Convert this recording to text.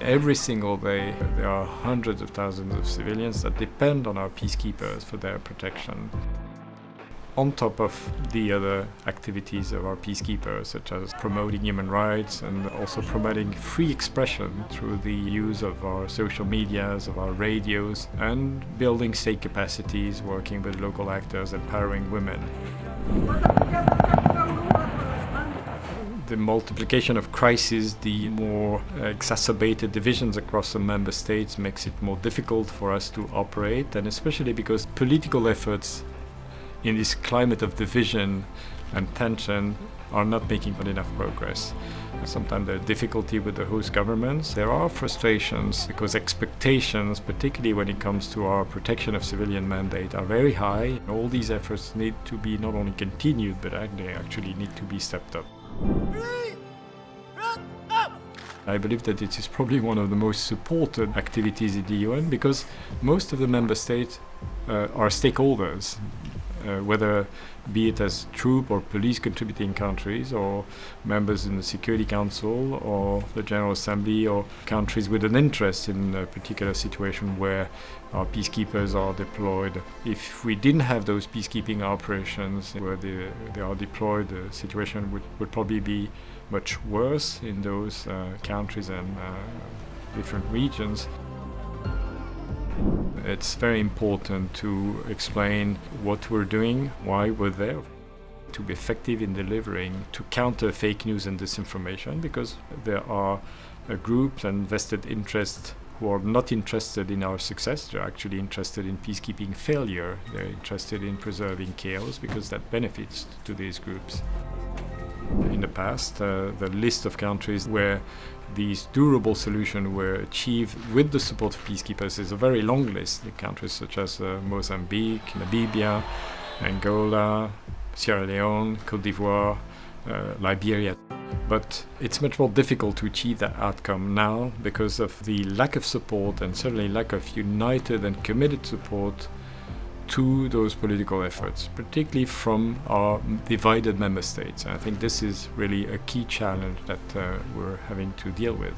Every single day there are hundreds of thousands of civilians that depend on our peacekeepers for their protection. On top of the other activities of our peacekeepers, such as promoting human rights and also promoting free expression through the use of our social medias, of our radios, and building state capacities, working with local actors, empowering women. The multiplication of crises, the more exacerbated divisions across the member states makes it more difficult for us to operate, and especially because political efforts in this climate of division and tension are not making enough progress. Sometimes there's difficulty with the host governments. There are frustrations because expectations, particularly when it comes to our protection of civilian mandate, are very high. All these efforts need to be not only continued, but they actually need to be stepped up. I believe that it is probably one of the most supported activities in the UN because most of the member states are stakeholders. Whether be it as troop or police contributing countries or members in the Security Council or the General Assembly or countries with an interest in a particular situation where our peacekeepers are deployed. If we didn't have those peacekeeping operations where they are deployed, the situation would probably be much worse in those countries and different regions. It's very important to explain what we're doing, why we're there, to be effective in delivering, to counter fake news and disinformation, because there are groups and vested interests who are not interested in our success. They're actually interested in peacekeeping failure. They're interested in preserving chaos because that benefits to these groups. In the past, the list of countries where these durable solutions were achieved with the support of peacekeepers is a very long list. The countries such as Mozambique, Namibia, Angola, Sierra Leone, Côte d'Ivoire, Liberia. But it's much more difficult to achieve that outcome now because of the lack of support and certainly lack of united and committed support to those political efforts, particularly from our divided member states. And I think this is really a key challenge that we're having to deal with.